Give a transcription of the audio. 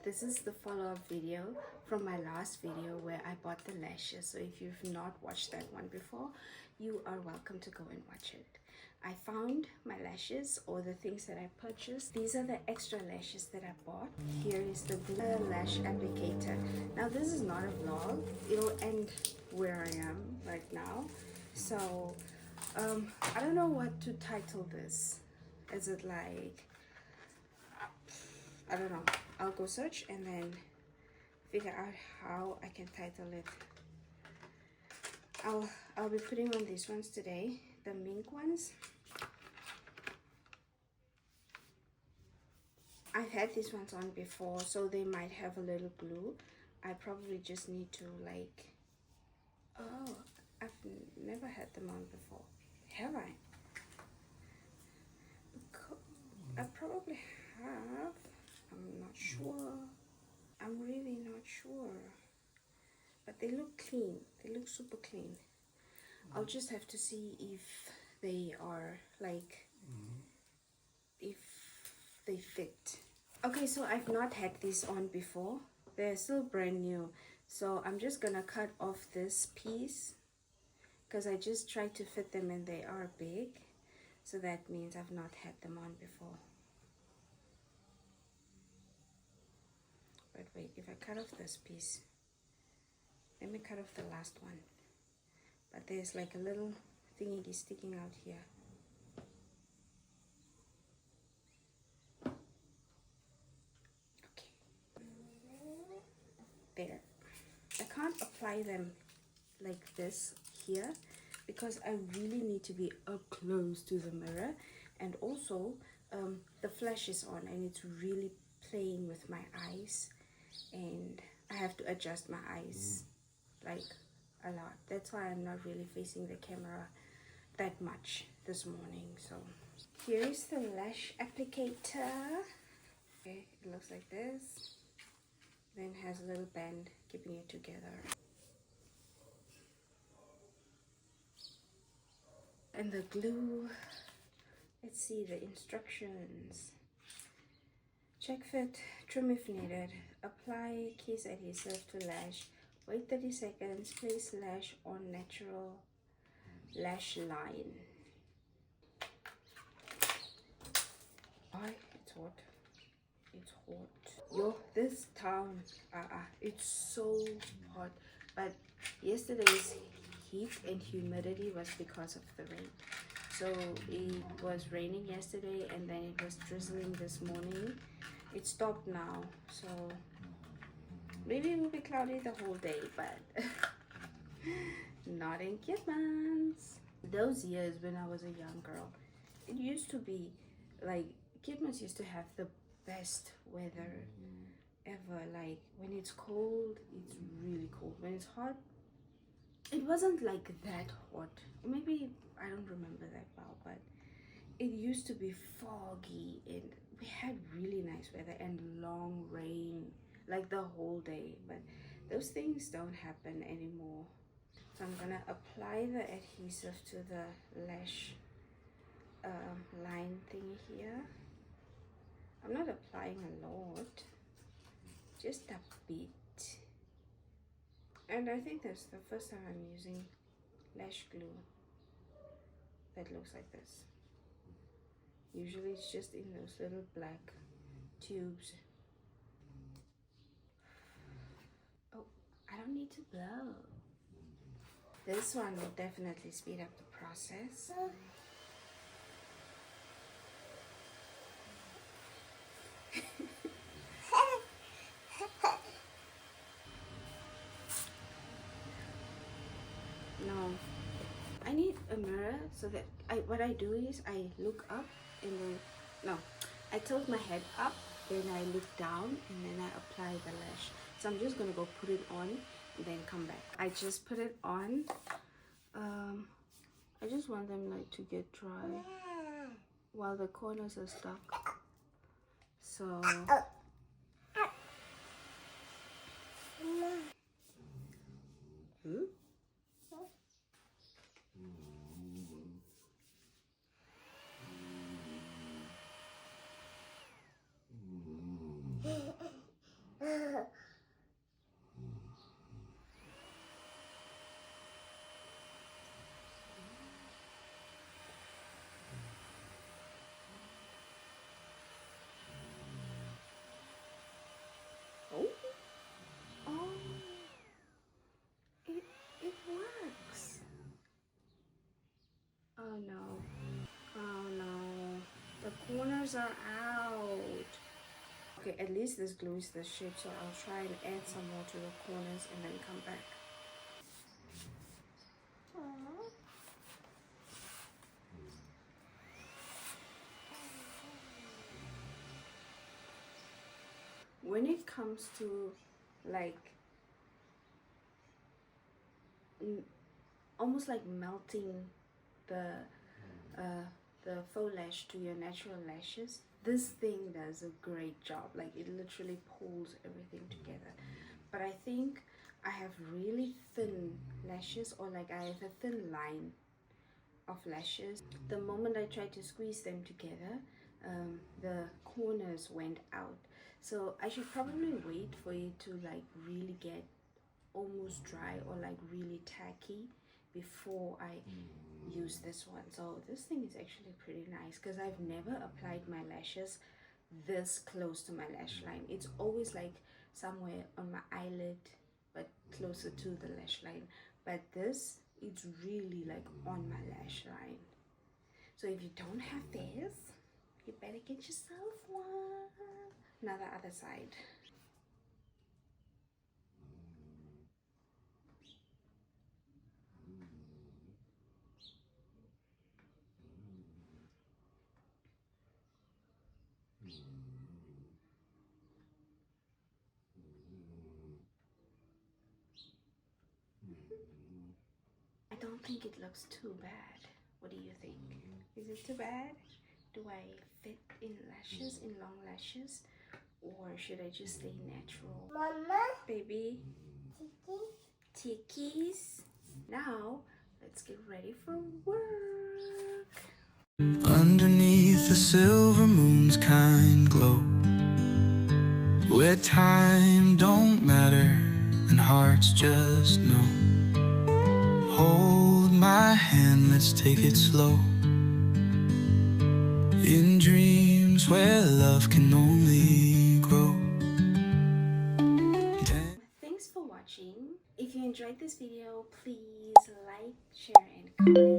This is the follow-up video from my last video where I bought the lashes. So if you've not watched that one before, you are welcome to go and watch it. I found my lashes, or the things that I purchased. These are the extra lashes that I bought. Here is the blue lash applicator. Now this is not a vlog. It'll end where I am right now. So I don't know what to title this. Is it like, I don't know. I'll go search and then figure out how I can title it. I'll be putting on these ones today, the mink ones. I've had these ones on before, so they might have a little glue. I probably just need to like, oh, I've never had them on before. Have I? I probably have. I'm not sure. I'm really not sure. But they look clean. They look super clean. I'll just have to see if they are like, if they fit. Okay, so I've not had these on before. They're still brand new. So I'm just gonna cut off this piece because I just tried to fit them and they are big. So that means I've not had them on before. But wait, if I cut off this piece, let me cut off the last one. But there's like a little thingy sticking out here. Okay. There. I can't apply them like this here because I really need to be up close to the mirror, and also the flash is on and it's really playing with my eyes, and I have to adjust my eyes like a lot. That's why I'm not really facing the camera that much this morning. So here is the lash applicator. Okay, it looks like this, then has a little band keeping it together. And the glue, let's see the instructions. Check fit, trim if needed, apply case adhesive to lash, wait 30 seconds, place lash on natural lash line. It's hot. It's hot. Yo, this town, it's so hot. But yesterday's heat and humidity was because of the rain. So it was raining yesterday and then it was drizzling this morning. It stopped now, so maybe it will be cloudy the whole day, but not in Keetmans. Those years when I was a young girl, it used to be like, Keetmans used to have the best weather ever. Like when it's cold, it's really cold. When it's hot, it wasn't like that hot. Maybe I don't remember that well, but it used to be foggy and we had really nice weather and long rain like the whole day. But those things don't happen anymore. So I'm gonna apply the adhesive to the lash line thing here. I'm not applying a lot, just a bit. And I think that's the first time I'm using lash glue that looks like this. Usually it's just in those little black tubes. Oh, I don't need to blow. This one will definitely speed up the process. No, I need a mirror so that what I do is I look up and then, no, I tilt my head up, then I look down and then I apply the lash. So I'm just gonna go put it on and then come back. I just put it on. I just want them like to get dry while the corners are stuck. So corners are out. Okay, at least this glue is the shape, so I'll try and add some more to the corners and then come back. When it comes to like almost like melting the faux lash to your natural lashes, this thing does a great job. Like it literally pulls everything together. But I think I have really thin lashes, or like I have a thin line of lashes. The moment I tried to squeeze them together, the corners went out. So I should probably wait for it to like really get almost dry or like really tacky before I use this one. So this thing is actually pretty nice because I've never applied my lashes this close to my lash line. It's always like somewhere on my eyelid but closer to the lash line, but this, it's really like on my lash line. So if you don't have this, you better get yourself one. Now the other side. I don't think it looks too bad. What do you think? Is it too bad? Do I fit in lashes, in long lashes? Or should I just stay natural? Mama? Baby? Tikis? Now, let's get ready for work. Underneath the silver moon's kind glow, where time don't matter and hearts just know. Hold my hand, let's take it slow. In dreams where love can only grow. Thanks for watching. If you enjoyed this video, please like, share, and comment.